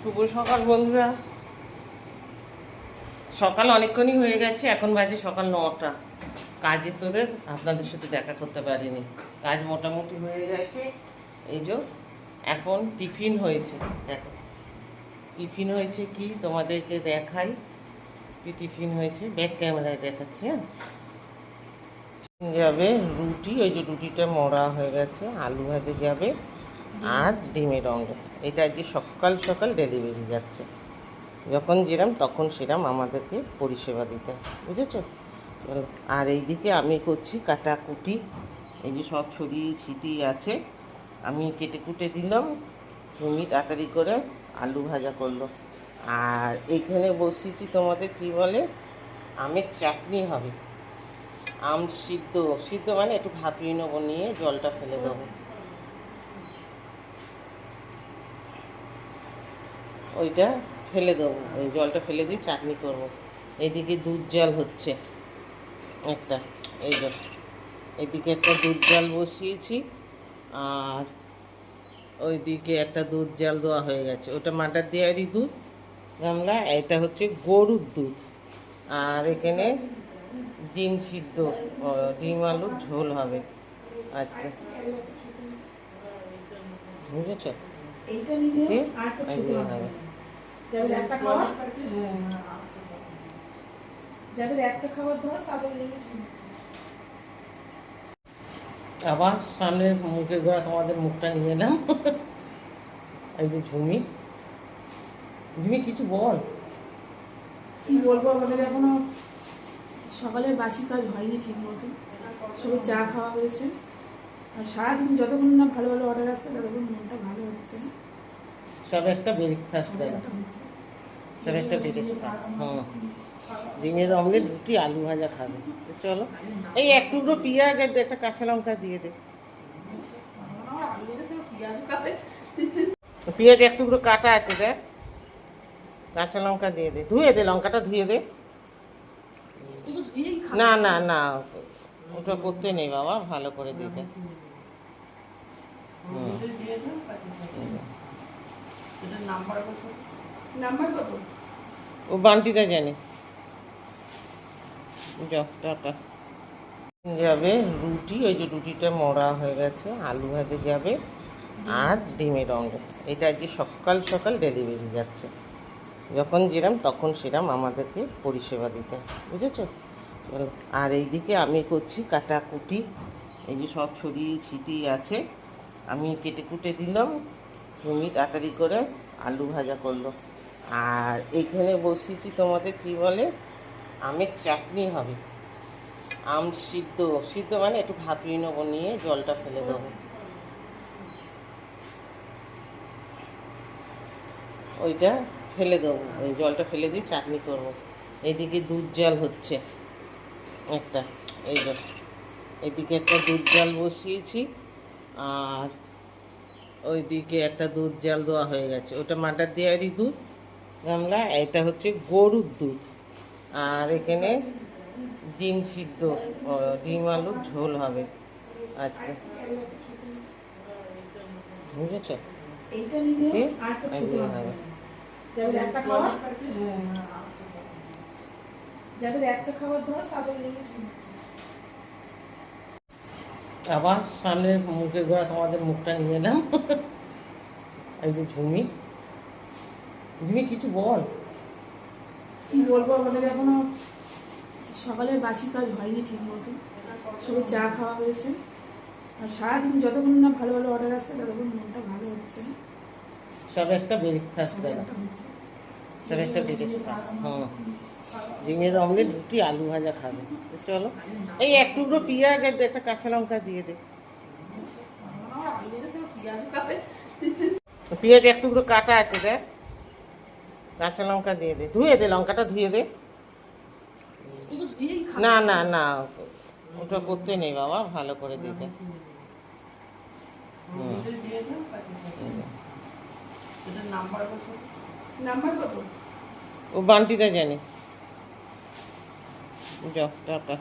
শুভ সকাল বন্ধুরা। সকাল অনেকক্ষণই হয়ে গেছে, এখন বাজে সকাল 9টা। কাজে তোরে আপনাদের সাথে দেখা করতে পারিনি, কাজ মোটামুটি হয়ে গেছে। এই যে এখন টিফিন হয়েছে, দেখো টিফিন হয়েছে কি তোমাদেরকে দেখাই। কি টিফিন হয়েছে ব্যাক ক্যামেরায় দেখাচ্ছি। যাবে রুটি, ওই যে রুটিটা মরা হয়ে গেছে, আলু ভাজে যাবে আর ডিমের অমলেট। এটা আজকে সকাল সকাল ডেলিভারি যাচ্ছে, যখন যেরাম তখন সেরাম আমাদেরকে পরিষেবা দিতে, বুঝেছো? চলো। আর এইদিকে আমি করছি কাটাকুটি, এই যে সব ছড়িয়ে ছিটিয়ে আছে, আমি কেটে কুটে দিলাম। সুমি তাড়াতাড়ি করে আলু ভাজা করলো। আর এইখানে বসিয়েছি তোমাদের কি বলে, আমের চাটনি হবে। আম সিদ্ধ সিদ্ধ মানে একটু ভাপিয়ে নেবো, নিয়ে জলটা ফেলে দেবো। ওইটা ফেলে দেবো, ওই জলটা ফেলে দিয়ে চাটনি করবো। এইদিকে দুধ জাল হচ্ছে একটা, এই যে এইদিকে একটা দুধ জাল বসিয়েছি, আর ওইদিকে একটা দুধ জাল দেওয়া হয়ে গেছে, ওটা মাটার দেওয়ারই দুধ গামলা। এটা হচ্ছে গরুর দুধ। আর এখানে ডিম সিদ্ধ, ডিম আলুর ঝোল হবে আজকে, বুঝেছ? হবে আবার সামনে মুখের ঘোরা তোমাদের মুখটা নিয়ে এলাম। এই যে ঝুমি, ঝুমি কিছু বল। কি বলবো, আমাদের এখনো সকালের বাসি কাজ হয়নি ঠিক মতো। সবে চা খাওয়া হয়েছে, আর সারাদিন যতক্ষণ না ভালো ভালো অর্ডার আসছে ততক্ষণ মনটা ভালো হচ্ছে না। সব একটা ব্রেকফাস্ট দেয়, সব একটা ব্রেকফাস্ট। ডিমের অমলেট, রুটি, আলু ভাজা খাবে। চলো, এই এক টুকরো পেঁয়াজ আর একটা কাঁচা লঙ্কা দিয়ে দে। পেঁয়াজ এক টুকরো কাটা আছে, দেখ। কাঁচা লঙ্কা দিয়ে দে, ধুয়ে দে, লঙ্কাটা ধুয়ে দে। না না না, ওটা করতে নেই বাবা, ভালো করে দিতে। ও বান্টিটা জানে। টাকা যাবে রুটি, ওই যে রুটিটা মরা হয়ে গেছে, আলু ভাজে যাবে আর ডিমের অমলেট। এটা আজকে সকাল সকাল ডেলিভারি যাচ্ছে, যখন যেরাম তখন সেরাম আমাদেরকে পরিষেবা দিতে, বুঝেছো? চলো। আর এইদিকে আমি করছি কাটাকুটি, এই যে সব ছড়িয়ে ছিটিয়ে আছে, আমি কেটে কুটে দিলাম। সুমি তাড়াতাড়ি করে আলু ভাজা করলো। আর এইখানে বসিয়েছি তোমাদের কি বলে, আমের চাটনি হবে। আম সিদ্ধ সিদ্ধ মানে একটু ভাপিয়ে নেবো, নিয়ে জলটা ফেলে দেবো। ওইটা ফেলে দেবো, ওই জলটা ফেলে দিয়ে চাটনি করবো। এইদিকে দুধ জাল হচ্ছে একটা, এই যে এইদিকে একটা দুধ জাল বসিয়েছি, আর ওইদিকে একটা দুধ জাল দেওয়া হয়ে গেছে, ওটা মাটার দেওয়ারই দুধ গামলা। এটা হচ্ছে গরুর দুধ। আর এখানে ডিম সিদ্ধ, ডিম আলুর ঝোল হবে আজকে, বুঝেছ? হবে। আবার সামনে মুখের ঘোরা তোমাদের মুখটা নিয়ে এলাম। এই যে ঝুমি, ঝুমি কিছু বল। কি বলবো, আমাদের এখনো সকালের বাসি কাজ হয়নি ঠিক মতো। সবে চা খাওয়া হয়েছে, আর সারাদিন যতক্ষণ না ভালো ভালো অর্ডার আসছে ততক্ষণ মনটা ভালো হচ্ছে না। সব একটা ব্রেকফাস্ট দেয়, সব একটা ব্রেকফাস্ট। ডিমের অমলেট, রুটি, আলু ভাজা খাবে। চলো, এই এক টুকরো পেঁয়াজ আর একটা কাঁচা লঙ্কা দিয়ে দে। পেঁয়াজ এক টুকরো কাটা আছে, দেখ। কাঁচা লঙ্কা দিয়ে দে, ধুয়ে দে, লঙ্কাটা ধুয়ে দে। না না না, ওটা করতে নেই বাবা, ভালো করে দিতে। ও বান্টিটা জানে। টাকা